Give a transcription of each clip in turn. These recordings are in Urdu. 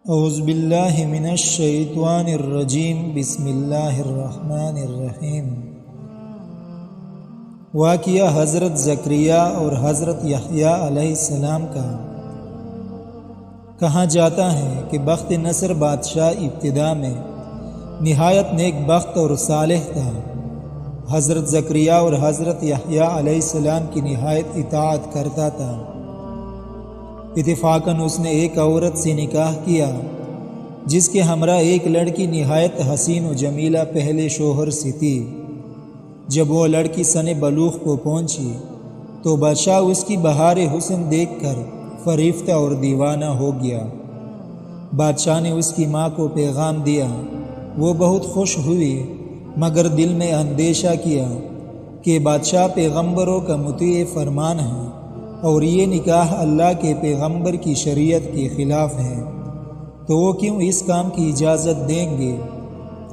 اعوذ باللہ من الشیطان الرجیم بسم اللہ الرحمن الرحیم۔ واقعہ حضرت زکریا اور حضرت یحییٰ علیہ السلام کا۔ کہا جاتا ہے کہ بخت نصر بادشاہ ابتدا میں نہایت نیک بخت اور صالح تھا۔ حضرت زکریا اور حضرت یحییٰ علیہ السلام کی نہایت اطاعت کرتا تھا۔ اتفاقاً اس نے ایک عورت سے نکاح کیا جس کے ہمراہ ایک لڑکی نہایت حسین و جمیلہ پہلے شوہر سے تھی۔ جب وہ لڑکی سن بلوغ کو پہنچی تو بادشاہ اس کی بہار حسن دیکھ کر فریفتہ اور دیوانہ ہو گیا۔ بادشاہ نے اس کی ماں کو پیغام دیا۔ وہ بہت خوش ہوئی مگر دل میں اندیشہ کیا کہ بادشاہ پیغمبروں کا مطیع فرمان ہے اور یہ نکاح اللہ کے پیغمبر کی شریعت کے خلاف ہے، تو وہ کیوں اس کام کی اجازت دیں گے؟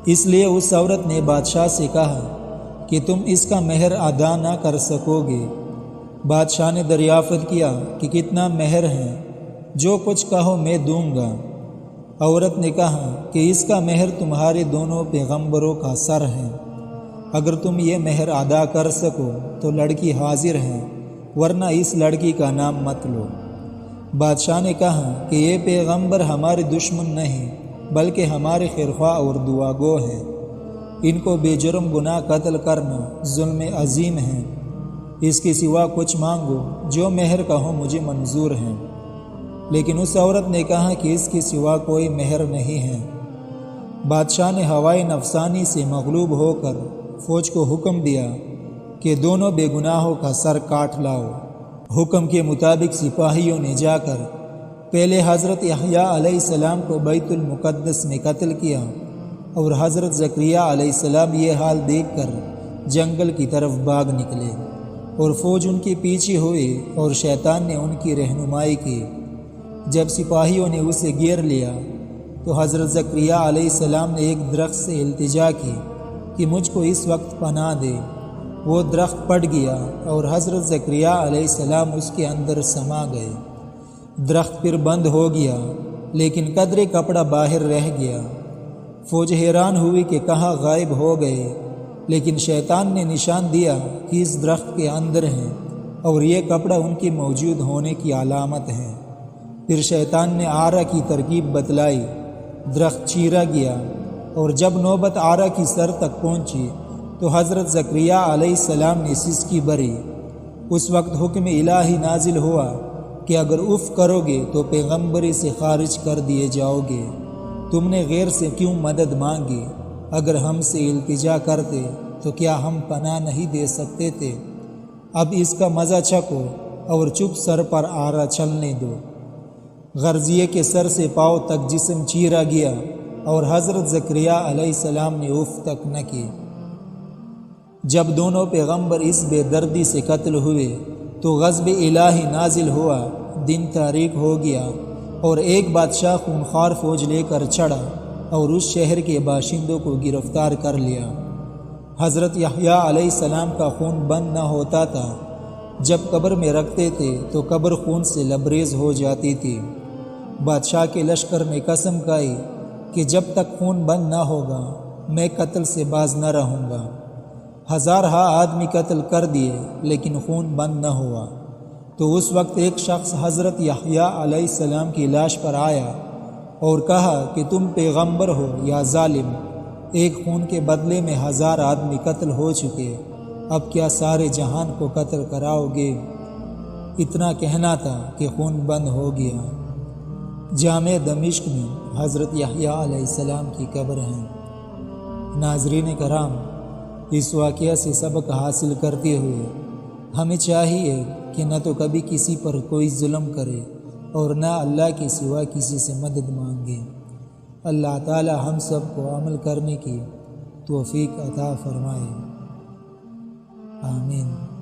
اس لیے اس عورت نے بادشاہ سے کہا کہ تم اس کا مہر ادا نہ کر سکو گے۔ بادشاہ نے دریافت کیا کہ کتنا مہر ہے؟ جو کچھ کہو میں دوں گا۔ عورت نے کہا کہ اس کا مہر تمہارے دونوں پیغمبروں کا سر ہے۔ اگر تم یہ مہر ادا کر سکو تو لڑکی حاضر ہے، ورنہ اس لڑکی کا نام مت لو۔ بادشاہ نے کہا کہ یہ پیغمبر ہمارے دشمن نہیں بلکہ ہمارے خیرخواہ اور دعا گو ہیں۔ ان کو بے جرم گناہ قتل کرنا ظلم عظیم ہے۔ اس کے سوا کچھ مانگو، جو مہر کہو مجھے منظور ہے۔ لیکن اس عورت نے کہا کہ اس کے سوا کوئی مہر نہیں ہے۔ بادشاہ نے ہوائے نفسانی سے مغلوب ہو کر فوج کو حکم دیا کہ دونوں بے گناہوں کا سر کاٹ لاؤ۔ حکم کے مطابق سپاہیوں نے جا کر پہلے حضرت یحییٰ علیہ السلام کو بیت المقدس میں قتل کیا اور حضرت زکریا علیہ السلام یہ حال دیکھ کر جنگل کی طرف بھاگ نکلے اور فوج ان کے پیچھے ہوئی اور شیطان نے ان کی رہنمائی کی۔ جب سپاہیوں نے اسے گھیر لیا تو حضرت زکریا علیہ السلام نے ایک درخت سے التجا کی کہ مجھ کو اس وقت پناہ دے۔ وہ درخت پٹ گیا اور حضرت زکریا علیہ السلام اس کے اندر سما گئے۔ درخت پھر بند ہو گیا لیکن قدرے کپڑا باہر رہ گیا۔ فوج حیران ہوئی کہ کہاں غائب ہو گئے، لیکن شیطان نے نشان دیا کہ اس درخت کے اندر ہیں اور یہ کپڑا ان کے موجود ہونے کی علامت ہے۔ پھر شیطان نے آرا کی ترکیب بتلائی، درخت چیرا گیا اور جب نوبت آرا کی سر تک پہنچی تو حضرت زکریا علیہ السلام نے سسکی بھری۔ اس وقت حکم الہی نازل ہوا کہ اگر اف کرو گے تو پیغمبری سے خارج کر دیے جاؤ گے۔ تم نے غیر سے کیوں مدد مانگی؟ اگر ہم سے التجا کرتے تو کیا ہم پناہ نہیں دے سکتے تھے؟ اب اس کا مزہ چکھو اور چپ سر پر آرا چلنے دو۔ غرضیے کے سر سے پاؤں تک جسم چیرا گیا اور حضرت زکریا علیہ السلام نے اف تک نہ کی۔ جب دونوں پیغمبر اس بے دردی سے قتل ہوئے تو غضب الہی نازل ہوا، دن تاریک ہو گیا اور ایک بادشاہ خونخوار فوج لے کر چڑھا اور اس شہر کے باشندوں کو گرفتار کر لیا۔ حضرت یحییٰ علیہ السلام کا خون بند نہ ہوتا تھا۔ جب قبر میں رکھتے تھے تو قبر خون سے لبریز ہو جاتی تھی۔ بادشاہ کے لشکر نے قسم کھائی کہ جب تک خون بند نہ ہوگا میں قتل سے باز نہ رہوں گا۔ ہزارہا آدمی قتل کر دیے لیکن خون بند نہ ہوا۔ تو اس وقت ایک شخص حضرت یحییٰ علیہ السلام کی لاش پر آیا اور کہا کہ تم پیغمبر ہو یا ظالم؟ ایک خون کے بدلے میں 1000 آدمی قتل ہو چکے، اب کیا سارے جہان کو قتل کراؤ گے؟ اتنا کہنا تھا کہ خون بند ہو گیا۔ جامع دمشق میں حضرت یحییٰ علیہ السلام کی قبر ہے۔ ناظرین کرام، اس واقعہ سے سبق حاصل کرتے ہوئے ہمیں چاہیے کہ نہ تو کبھی کسی پر کوئی ظلم کرے اور نہ اللہ کے سوا کسی سے مدد مانگے۔ اللہ تعالی ہم سب کو عمل کرنے کی توفیق عطا فرمائے، آمین۔